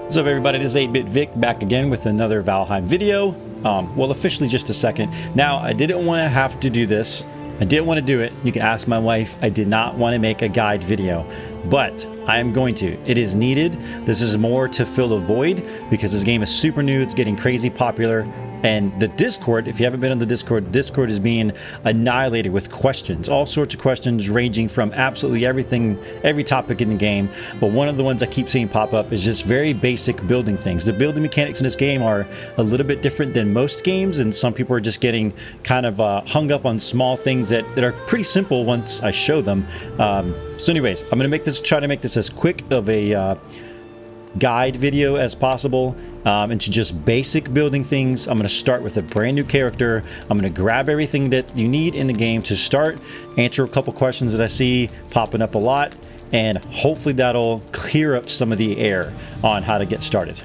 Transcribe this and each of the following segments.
What's up, everybody? This is 8-Bit Vic back again with another Valheim video. Well, officially just a second. Now, I didn't want to have to do this. I didn't want to do it. You can ask my wife. I did not want to make a guide video, but I am going to. It is needed. This is more to fill a void because this game is super new. It's getting crazy popular. And the Discord, if you haven't been on the Discord is being annihilated with questions. All sorts of questions ranging from absolutely everything, every topic in the game. But one of the ones I keep seeing pop up is just very basic building things. The building mechanics in this game are a little bit different than most games, and some people are just getting kind of hung up on small things that are pretty simple once I show them. So anyways, I'm going to try to make this as quick of a guide video as possible. Into just basic building things. I'm going to start with a brand new character. I'm going to grab everything that you need in the game to start, answer a couple questions that I see popping up a lot, and hopefully that'll clear up some of the air on how to get started.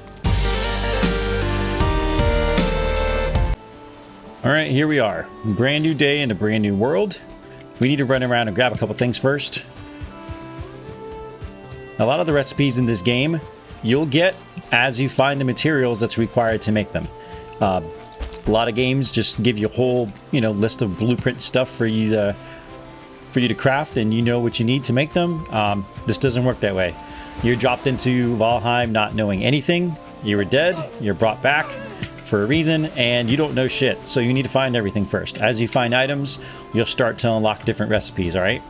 All right, here we are. Brand new day in a brand new world. We need to run around and grab a couple things first. A lot of the recipes in this game you'll get as you find the materials that's required to make them. A lot of games just give you a whole, list of blueprint stuff for you to craft, and you know what you need to make them. This doesn't work that way. You're dropped into Valheim not knowing anything. You were dead. You're brought back for a reason, and you don't know shit. So you need to find everything first. As you find items, you'll start to unlock different recipes. All right.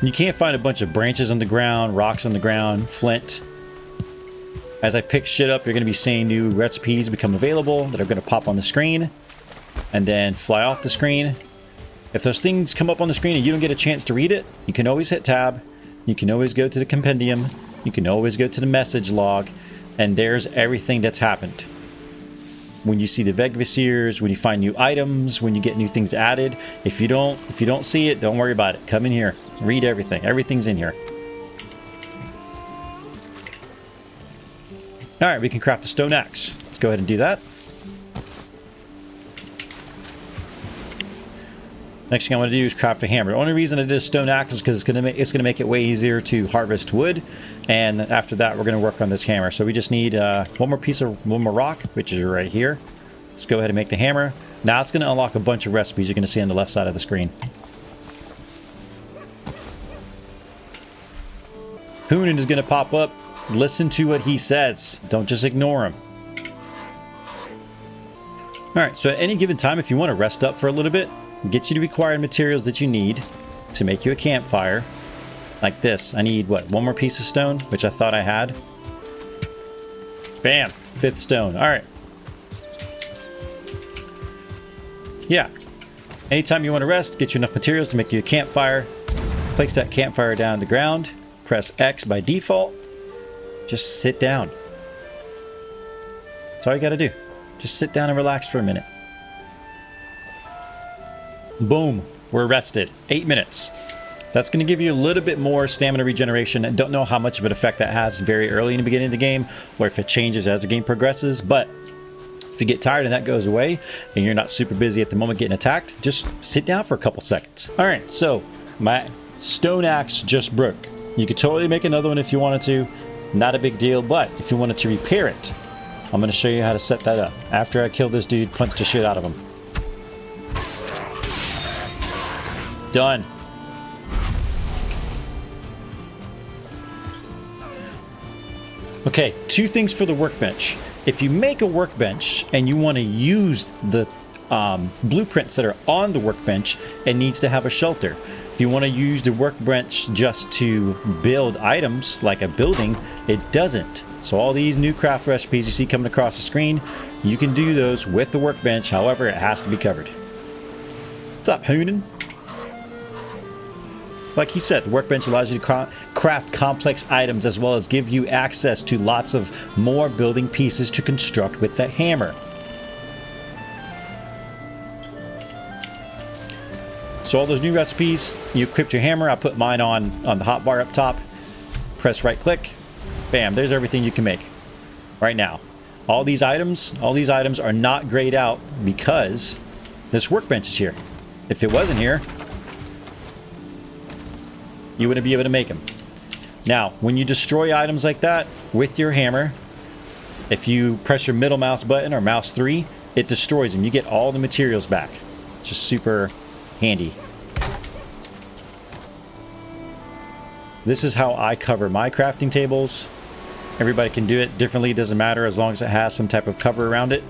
You can't find a bunch of branches on the ground, rocks on the ground, flint. As I pick shit up, you're going to be seeing new recipes become available that are going to pop on the screen and then fly off the screen. If those things come up on the screen and you don't get a chance to read it, you can always hit tab. You can always go to the compendium. You can always go to the message log, and there's everything that's happened. When you see the Vegvisiers, when you find new items, when you get new things added, if you don't see it, don't worry about it. Come in here, read everything. Everything's in here. All right, we can craft a stone axe. Let's go ahead and do that. Next thing I want to do is craft a hammer. The only reason I did a stone axe is because it's gonna make it way easier to harvest wood. And after that, we're gonna work on this hammer. So we just need one more rock, which is right here. Let's go ahead and make the hammer. Now it's gonna unlock a bunch of recipes you're gonna see on the left side of the screen. Hoonan is gonna pop up. Listen to what he says. Don't just ignore him. All right, so at any given time, if you want to rest up for a little bit, get you the required materials that you need to make you a campfire. Like this. I need, what, one more piece of stone, which I thought I had. Bam, 5th stone. All right. Yeah. Anytime you want to rest, get you enough materials to make you a campfire. Place that campfire down on the ground. Press X by default. Just sit down. That's all you got to do. Just sit down and relax for a minute. Boom. We're rested. 8 minutes. That's going to give you a little bit more stamina regeneration. I don't know how much of an effect that has very early in the beginning of the game, or if it changes as the game progresses. But if you get tired and that goes away, and you're not super busy at the moment getting attacked, just sit down for a couple seconds. All right. So my stone axe just broke. You could totally make another one if you wanted to. Not a big deal, but if you wanted to repair it, I'm going to show you how to set that up. After I kill this dude, punch the shit out of him. Done. Okay, 2 things for the workbench. If you make a workbench and you want to use the blueprints that are on the workbench, it needs to have a shelter. If you want to use the workbench just to build items like a building, it doesn't. So all these new craft recipes you see coming across the screen, you can do those with the workbench. However, it has to be covered. What's up, Hoonan? Like he said, the workbench allows you to craft complex items as well as give you access to lots of more building pieces to construct with the hammer. So all those new recipes, you equipped your hammer. I put mine on the hotbar up top. Press right click. Bam, there's everything you can make right now. All these items are not grayed out because this workbench is here. If it wasn't here, you wouldn't be able to make them. Now, when you destroy items like that with your hammer, if you press your middle mouse button or mouse 3, it destroys them. You get all the materials back. Just super handy. This is how I cover my crafting tables. Everybody can do it differently. It doesn't matter as long as it has some type of cover around it.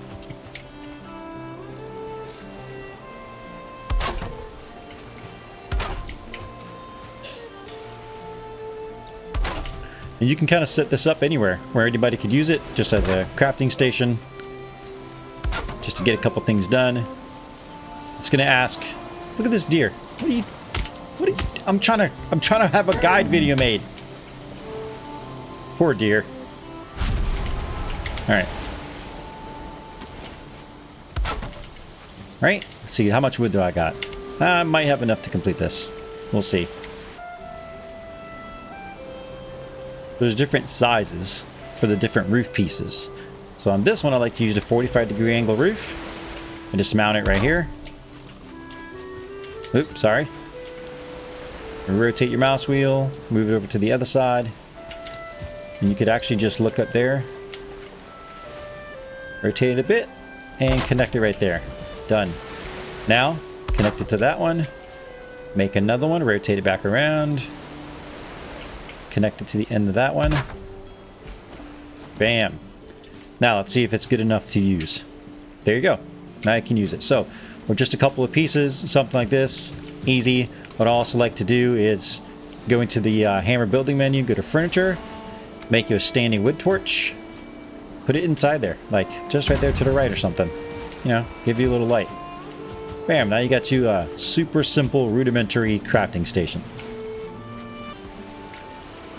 And you can kind of set this up anywhere where anybody could use it, just as a crafting station, just to get a couple things done. It's gonna ask, look at this deer. What are you? I'm trying to have a guide video made. Poor deer. All right. Right. Let's see, how much wood do I got? I might have enough to complete this. We'll see. There's different sizes for the different roof pieces. So on this one, I like to use the 45-degree angle roof and just mount it right here. Oops, sorry. Rotate your mouse wheel, move it over to the other side. And you could actually just look up there, rotate it a bit, and connect it right there. Done. Now, connect it to that one, make another one, rotate it back around, connect it to the end of that one. Bam. Now let's see if it's good enough to use. There you go. Now I can use it. So with just a couple of pieces, something like this, easy. What I also like to do is go into the hammer building menu, go to furniture, make you a standing wood torch, put it inside there, like just right there to the right or something. You know, give you a little light. Bam, now you got you a super simple rudimentary crafting station.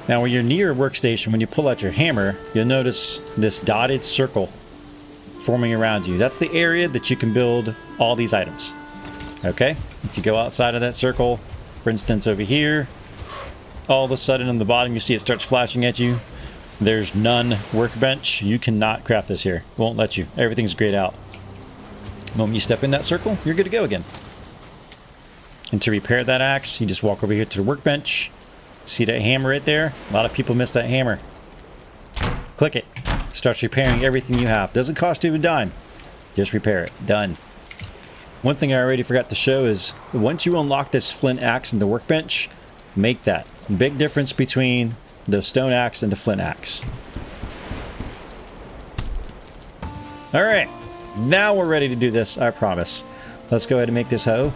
Now when you're near your workstation, when you pull out your hammer, you'll notice this dotted circle forming around you. That's the area that you can build all these items. Okay? If you go outside of that circle, for instance over here, all of a sudden on the bottom you see it starts flashing at you. There's none workbench. You cannot craft this here. Won't let you. Everything's grayed out. The moment you step in that circle, you're good to go again. And to repair that axe, you just walk over here to the workbench. See that hammer right there? A lot of people miss that hammer. Click it. Starts repairing everything you have. Doesn't cost you a dime. Just repair it. Done. One thing I already forgot to show is once you unlock this flint axe in the workbench, make that. Big difference between the stone axe and the flint axe. Alright. Now we're ready to do this, I promise. Let's go ahead and make this hoe.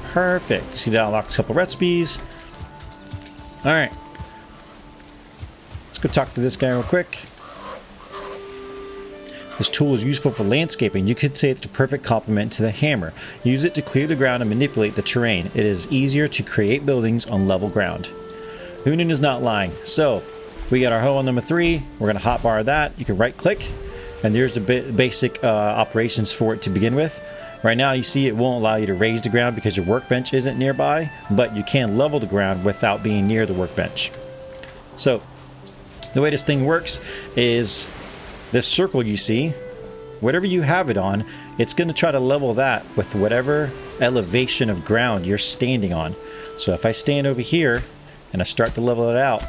Perfect. See that unlocks a couple recipes. Alright. Let's go talk to this guy real quick. This tool is useful for landscaping. You could say it's the perfect complement to the hammer. Use it to clear the ground and manipulate the terrain. It is easier to create buildings on level ground. Hoonan is not lying. So, we got our hoe on number 3. We're going to hotbar that. You can right click, and there's the basic operations for it to begin with. Right now you see it won't allow you to raise the ground because your workbench isn't nearby, but you can level the ground without being near the workbench. So the way this thing works is this circle you see, whatever you have it on, it's going to try to level that with whatever elevation of ground you're standing on. So if I stand over here and I start to level it out,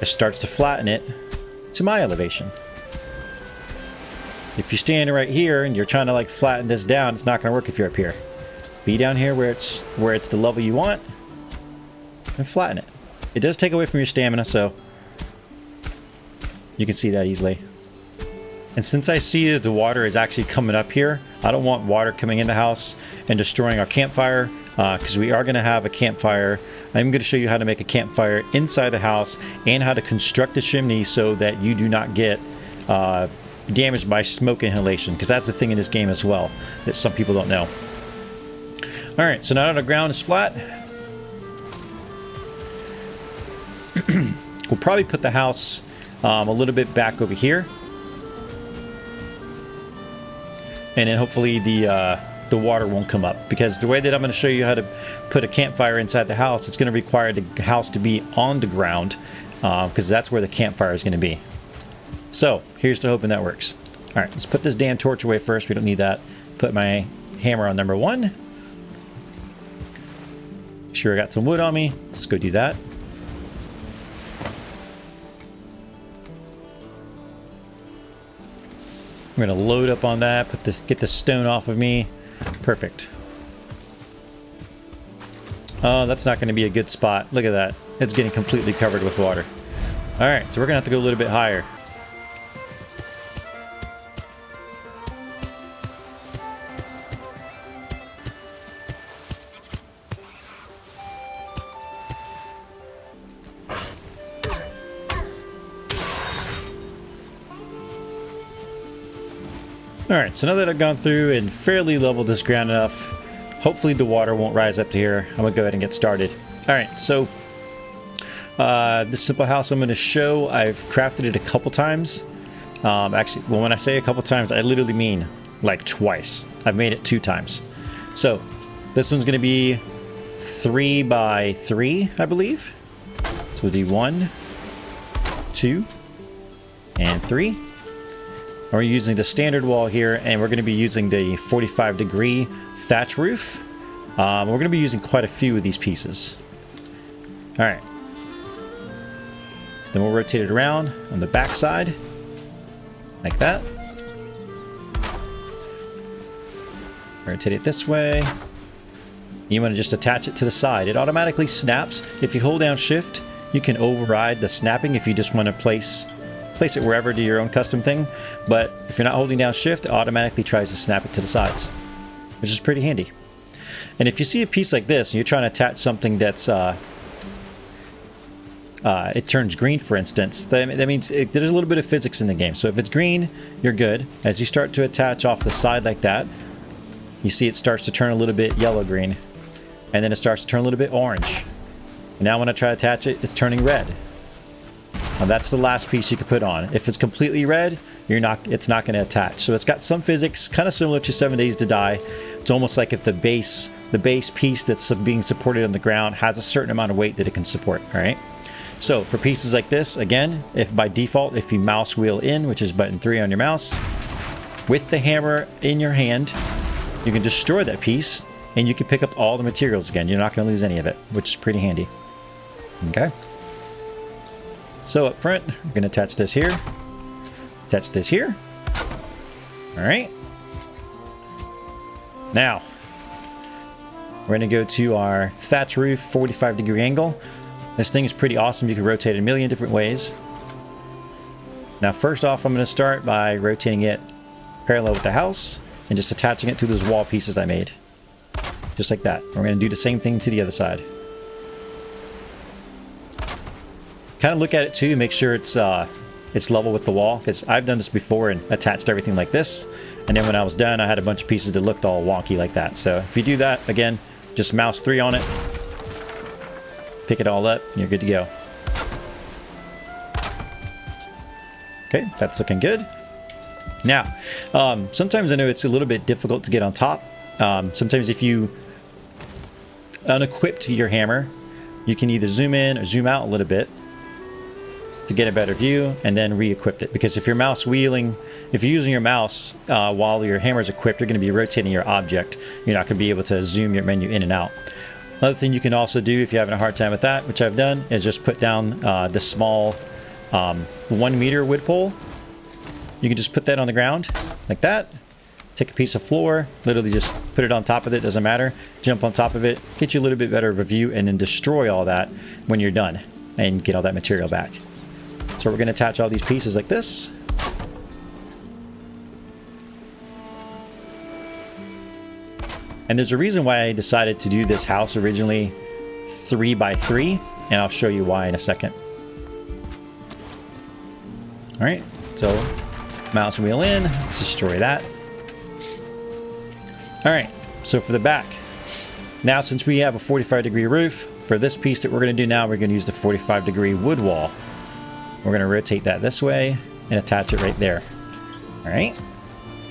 it starts to flatten it to my elevation. If you're standing right here and you're trying to like flatten this down, it's not going to work if you're up here. Be down here where it's the level you want and flatten it. It does take away from your stamina, so you can see that easily. And since I see that the water is actually coming up here, I don't want water coming in the house and destroying our campfire, because we are going to have a campfire. I'm going to show you how to make a campfire inside the house and how to construct a chimney so that you do not get damaged by smoke inhalation, because that's a thing in this game as well that some people don't know. Alright, so now that the ground is flat, we'll probably put the house a little bit back over here, and then hopefully the water won't come up, because the way that I'm going to show you how to put a campfire inside the house, it's going to require the house to be on the ground, because that's where the campfire is going to be. So here's to hoping that works. All right, let's put this damn torch away first. We don't need that. Put my hammer on number 1. Make sure I got some wood on me. Let's go do that. I'm gonna load up on that, get the stone off of me. Perfect. Oh, that's not gonna be a good spot. Look at that. It's getting completely covered with water. All right, so we're gonna have to go a little bit higher. Alright, so now that I've gone through and fairly leveled this ground enough, hopefully the water won't rise up to here. I'm going to go ahead and get started. Alright, so this simple house I'm going to show, I've crafted it a couple times. Actually, well, when I say a couple times, I literally mean like twice. I've made it 2 times. So this one's going to be 3 by 3, I believe. So we'll do 1, 2, and 3. We're using the standard wall here, and we're going to be using the 45-degree thatch roof. We're going to be using quite a few of these pieces. All right. Then we'll rotate it around on the back side, like that. Rotate it this way. You want to just attach it to the side. It automatically snaps. If you hold down Shift, you can override the snapping if you just want to place it wherever, do your own custom thing. But if you're not holding down Shift, it automatically tries to snap it to the sides, which is pretty handy. And if you see a piece like this and you're trying to attach something that's it turns green, for instance, that means there's a little bit of physics in the game. So if it's green, you're good. As you start to attach off the side like that, you see it starts to turn a little bit yellow-green, and then it starts to turn a little bit orange. And now when I try to attach it, it's turning red. Now that's the last piece you can put on. If it's completely red, it's not going to attach. So it's got some physics, kind of similar to 7 Days to Die. It's almost like if the base piece that's being supported on the ground has a certain amount of weight that it can support. All right. So for pieces like this, again, if by default, if you mouse wheel in, which is button 3 on your mouse, with the hammer in your hand, you can destroy that piece and you can pick up all the materials again. You're not going to lose any of it, which is pretty handy. Okay. So up front, we're going to attach this here. Attach this here. All right. Now, we're going to go to our thatch roof 45-degree angle. This thing is pretty awesome. You can rotate it a million different ways. Now, first off, I'm going to start by rotating it parallel with the house and just attaching it to those wall pieces I made. Just like that. We're going to do the same thing to the other side. Kind of look at it too, make sure it's level with the wall, because I've done this before and attached everything like this, and then when I was done I had a bunch of pieces that looked all wonky like that. So if you do that, again, just mouse 3 on it, pick it all up, and you're good to go. Okay, that's looking good. Now, sometimes I know it's a little bit difficult to get on top. Sometimes if you unequipped your hammer, you can either zoom in or zoom out a little bit to get a better view, and then re-equip it. Because if you're mouse wheeling, if you're using your mouse while your hammer is equipped, you're going to be rotating your object. You're not going to be able to zoom your menu in and out. Another thing you can also do if you're having a hard time with that, which I've done, is just put down the small 1 meter wood pole. You can just put that on the ground like that. Take a piece of floor, literally just put it on top of it, doesn't matter. Jump on top of it, get you a little bit better of a view, and then destroy all that when you're done and get all that material back. So we're going to attach all these pieces like this. And there's a reason why I decided to do this house originally 3 by 3, and I'll show you why in a second. All right, so mouse wheel in, let's destroy that. All right, so for the back, now since we have a 45-degree roof, for this piece that we're going to do now, we're going to use the 45-degree wood wall. We're going to rotate that this way and attach it right there. All right,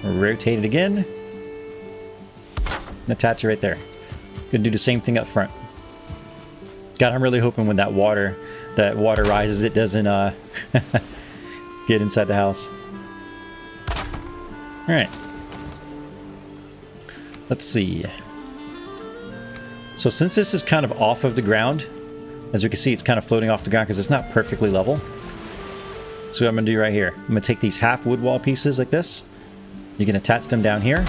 rotate it again and attach it right there. Going to do the same thing up front. God, I'm really hoping when that water rises, it doesn't get inside the house. All right. Let's see. So since this is kind of off of the ground, as we can see, it's kind of floating off the ground because it's not perfectly level. So what I'm going to do right here, I'm going to take these half wood wall pieces like this. You can attach them down here.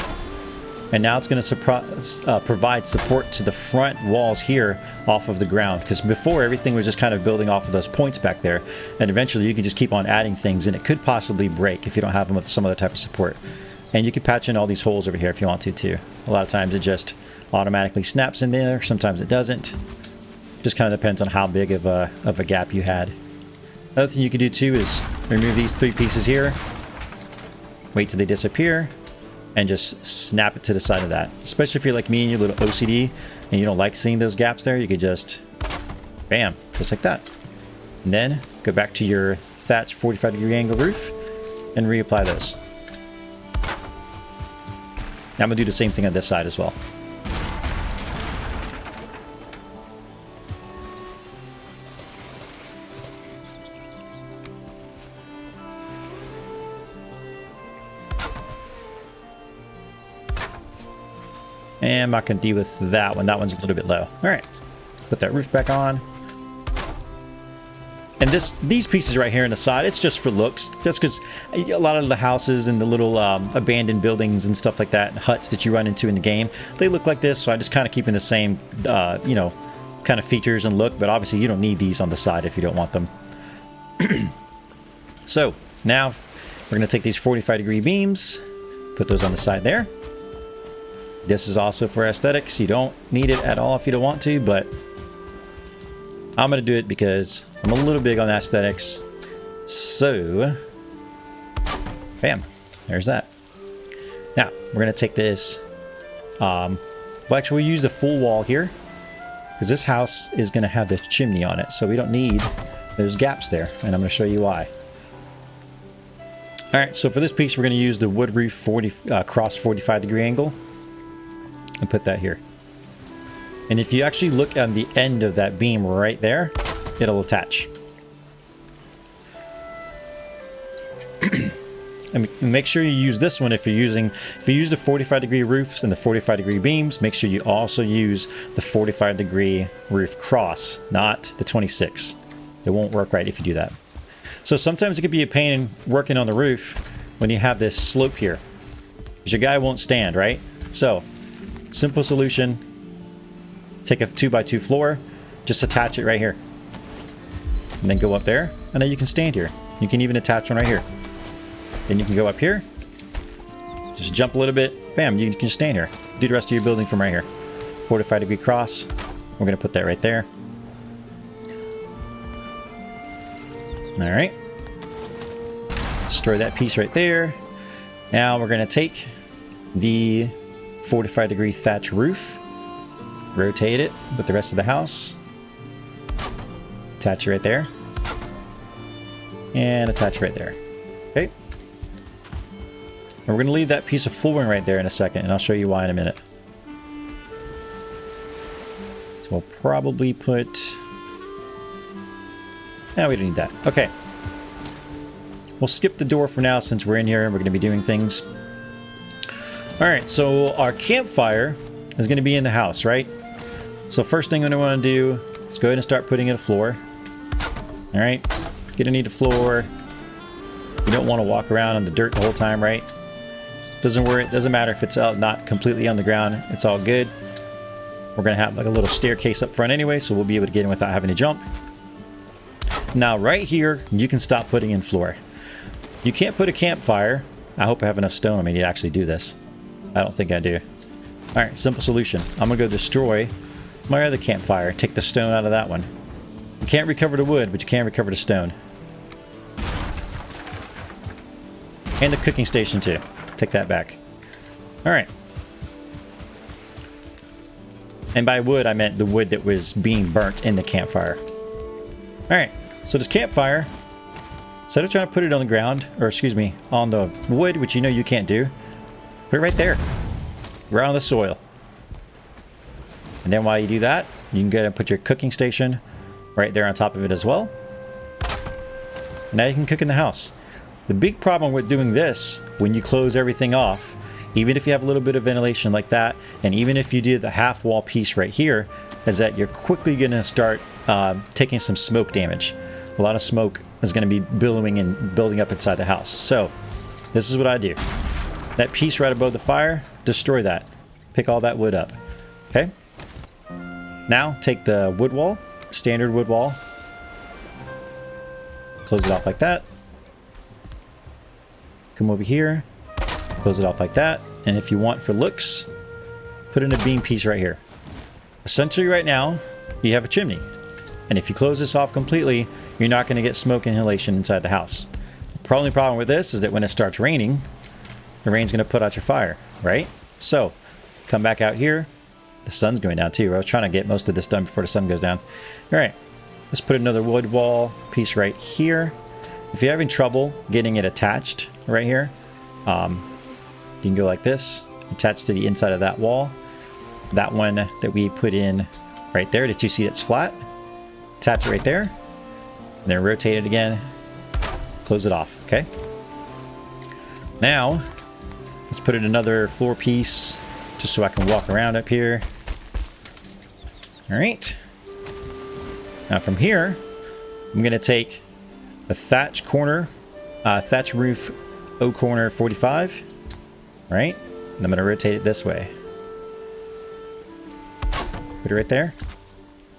And now it's going to provide support to the front walls here off of the ground. Because before, everything was just kind of building off of those points back there. And eventually you can just keep on adding things, and it could possibly break if you don't have them with some other type of support. And you can patch in all these holes over here if you want to too. A lot of times it just automatically snaps in there. Sometimes it doesn't. Just kind of depends on how big of a gap you had. Another thing you can do too is remove these 3 pieces here. Wait till they disappear. And just snap it to the side of that. Especially if you're like me and you're a little OCD and you don't like seeing those gaps there, you could just, bam, just like that. And then go back to your thatch 45-degree angle roof and reapply those. I'm gonna do the same thing on this side as well. And I'm not going to deal with that one. That one's a little bit low. All right. Put that roof back on. And these pieces right here on the side, it's just for looks. That's because a lot of the houses and the little abandoned buildings and stuff like that, and huts that you run into in the game, they look like this. So I just kind of keeping the same, you know, kind of features and look. But obviously you don't need these on the side if you don't want them. So now we're going to take these 45-degree beams, put those on the side there. This is also for aesthetics. You don't need it at all if you don't want to, but I'm going to do it because I'm a little big on aesthetics. So, bam, there's that. Now, we're going to take this. Well, actually, we use the full wall here because this house is going to have this chimney on it. So we don't need those gaps there, and I'm going to show you why. All right, so for this piece, we're going to use the wood roof cross 45-degree angle. And put that here. And if you actually look on the end of that beam right there, it'll attach. And make sure you use this one if you use the 45-degree roofs and the 45-degree beams. Make sure you also use the 45-degree roof cross, not the 26. It won't work right if you do that. So sometimes it could be a pain in working on the roof when you have this slope here, because your guy won't stand, right? So simple solution, take a 2x2 floor, just attach it right here. And then go up there, and then you can stand here. You can even attach one right here. Then you can go up here, just jump a little bit, bam, you can stand here. Do the rest of your building from right here. 45-degree cross, we're going to put that right there. Alright. Destroy that piece right there. Now we're going to take the 45-degree thatch roof, rotate it with the rest of the house, attach it right there, and attach right there. Okay. And we're going to leave that piece of flooring right there in a second, and I'll show you why in a minute. So we'll probably put... No, we don't need that. Okay. We'll skip the door for now since we're in here and we're going to be doing things. Alright, so our campfire is going to be in the house, right? So first thing I'm going to want to do is go ahead and start putting in a floor. Alright, going to need a floor. You don't want to walk around on the dirt the whole time, right? Doesn't worry, it doesn't matter if it's not completely on the ground, it's all good. We're going to have like a little staircase up front anyway, so we'll be able to get in without having to jump. Now right here, you can stop putting in floor. You can't put a campfire. I hope I have enough stone on me to actually do this. I don't think I do. Alright, simple solution. I'm going to go destroy my other campfire. Take the stone out of that one. You can't recover the wood, but you can recover the stone. And the cooking station too. Take that back. Alright. And by wood, I meant the wood that was being burnt in the campfire. Alright, so this campfire, instead of trying to put it on the ground, or excuse me, on the wood, which you know you can't do, put it right there, right on the soil. And then while you do that, you can go ahead and put your cooking station right there on top of it as well. And now you can cook in the house. The big problem with doing this, when you close everything off, even if you have a little bit of ventilation like that, and even if you do the half wall piece right here, is that you're quickly going to start taking some smoke damage. A lot of smoke is going to be billowing and building up inside the house. So this is what I do. That piece right above the fire, destroy that. Pick all that wood up. Okay? Now take the wood wall, standard wood wall, close it off like that. Come over here, close it off like that. And if you want for looks, put in a beam piece right here. Essentially right now, you have a chimney. And if you close this off completely, you're not going to get smoke inhalation inside the house. The only problem with this is that when it starts raining, the rain's going to put out your fire, right? So, come back out here. The sun's going down too. I was trying to get most of this done before the sun goes down. All right, let's put another wood wall piece right here. If you're having trouble getting it attached right here, you can go like this, attach to the inside of that wall. That one that we put in right there, that you see it's flat, attach it right there, and then rotate it again, close it off, okay? Now, let's put in another floor piece, just so I can walk around up here. All right. Now from here, I'm going to take a thatch corner, thatch roof O corner 45, right? And I'm going to rotate it this way. Put it right there.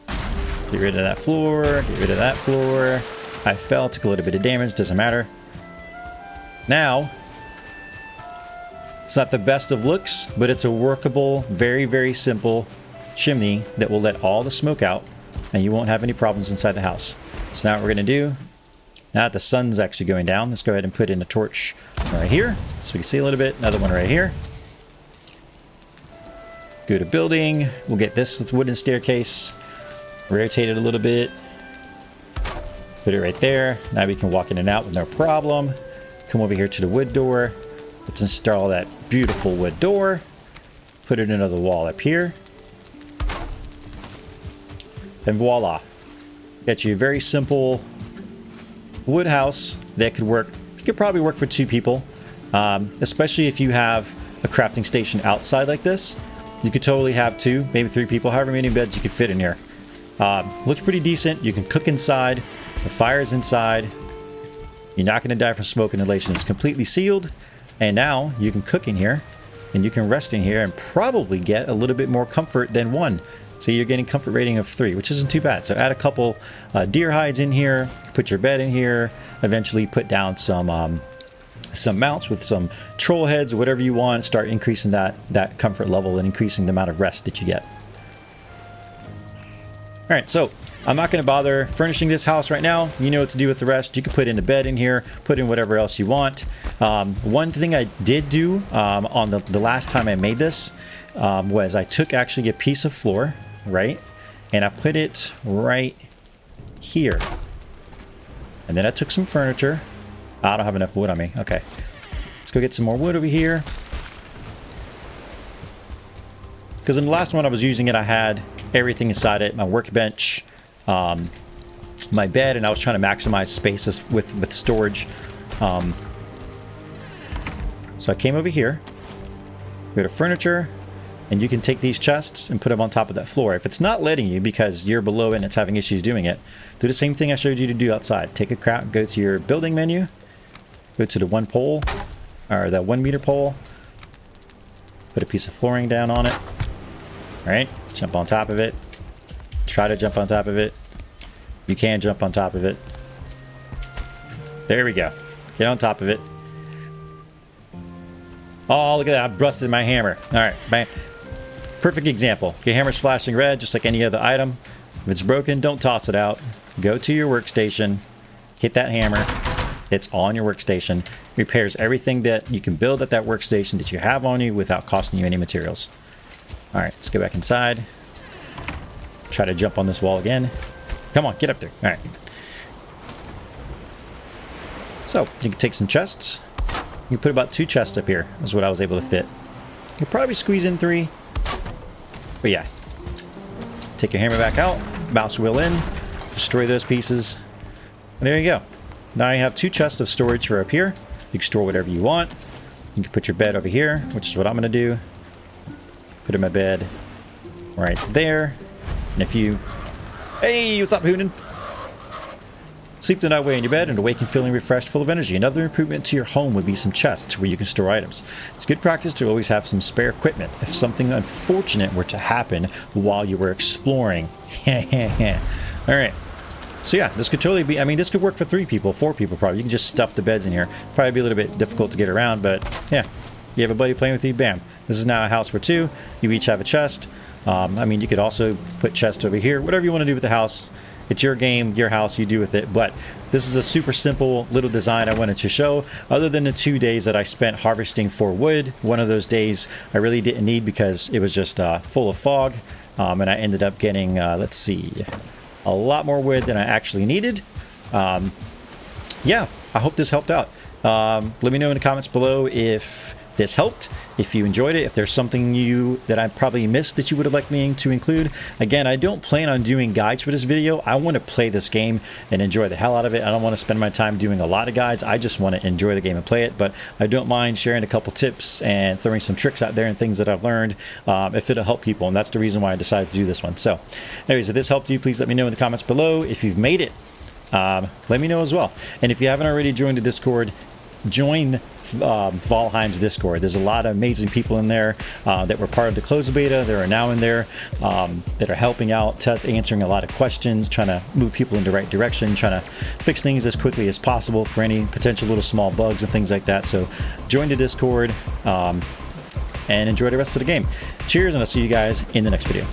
Get rid of that floor, get rid of that floor. I fell, took a little bit of damage, doesn't matter. Now, it's not the best of looks, but it's a workable, very, very simple chimney that will let all the smoke out and you won't have any problems inside the house. So now what we're going to do, now that the sun's actually going down, let's go ahead and put in a torch right here so we can see a little bit. Another one right here. Go to building. We'll get this wooden staircase. Rotate it a little bit. Put it right there. Now we can walk in and out with no problem. Come over here to the wood door. Let's install that beautiful wood door. Put in another wall up here. And voila. Got you a very simple wood house that could work. It could probably work for 2 people. Especially if you have a crafting station outside like this. You could totally have 2, maybe 3 people, however many beds you could fit in here. Looks pretty decent. You can cook inside. The fire's inside. You're not going to die from smoke inhalation. It's completely sealed. And now you can cook in here. And you can rest in here and probably get a little bit more comfort than 1. So you're getting comfort rating of 3, which isn't too bad. So add a couple deer hides in here. Put your bed in here. Eventually put down some mounts with some troll heads, whatever you want. Start increasing that comfort level and increasing the amount of rest that you get. All right, so I'm not going to bother furnishing this house right now. You know what to do with the rest. You can put in a bed in here, put in whatever else you want. One thing I did do on the last time I made this was I took actually a piece of floor, right? And I put it right here. And then I took some furniture. I don't have enough wood on me. Okay. Let's go get some more wood over here. Because in the last one I was using it, I had everything inside it. My workbench, my bed, and I was trying to maximize spaces with storage. So I came over here, go to furniture, and you can take these chests and put them on top of that floor. If it's not letting you because you're below it and it's having issues doing it, do the same thing I showed you to do outside. Take a crowd, go to your building menu, go to the 1 pole, or that 1 meter pole, put a piece of flooring down on it. All right, jump on top of it. Try to jump on top of it. You can jump on top of it. There we go. Get on top of it. Oh, look at that. I busted my hammer. All right, bang. Perfect example. Your hammer's flashing red, just like any other item. If it's broken, don't toss it out. Go to your workstation. Hit that hammer. It's on your workstation. Repairs everything that you can build at that workstation that you have on you without costing you any materials. All right, let's go back inside. Try to jump on this wall again. Come on, get up there. All right. So you can take some chests. You can put about 2 chests up here. Is what I was able to fit. You could probably squeeze in 3. But yeah. Take your hammer back out. Mouse wheel in. Destroy those pieces. And there you go. Now you have 2 chests of storage for up here. You can store whatever you want. You can put your bed over here, which is what I'm going to do. Put in my bed right there. And if you... Hey, what's up, Hoonin? Sleep the night away in your bed and awaken feeling refreshed, full of energy. Another improvement to your home would be some chests where you can store items. It's good practice to always have some spare equipment if something unfortunate were to happen while you were exploring. Alright. So yeah, this could totally be, I mean, this could work for 3 people, 4 people probably. You can just stuff the beds in here. Probably be a little bit difficult to get around, but yeah. You have a buddy playing with you, bam. This is now a house for 2. You each have a chest. I mean, you could also put chests over here. Whatever you want to do with the house. It's your game, your house, you do with it. But this is a super simple little design I wanted to show. Other than the 2 days that I spent harvesting for wood, one of those days I really didn't need because it was just full of fog. And I ended up getting, let's see, a lot more wood than I actually needed. Yeah, I hope this helped out. Let me know in the comments below if this helped, if you enjoyed it, if there's something new that I probably missed that you would have liked me to include. Again, I don't plan on doing guides for this video. I want to play this game and enjoy the hell out of it. I don't want to spend my time doing a lot of guides. I just want to enjoy the game and play it, but I don't mind sharing a couple tips and throwing some tricks out there and things that I've learned if it'll help people, and that's the reason why I decided to do this one. So anyways, if this helped you, please let me know in the comments below. If you've made it, let me know as well. And if you haven't already joined the Discord, join Valheim's Discord. There's a lot of amazing people in there that were part of the closed beta. There are now in there that are helping out, answering a lot of questions, trying to move people in the right direction, trying to fix things as quickly as possible for any potential little small bugs and things like that. So join the Discord and enjoy the rest of the game. Cheers, and I'll see you guys in the next video.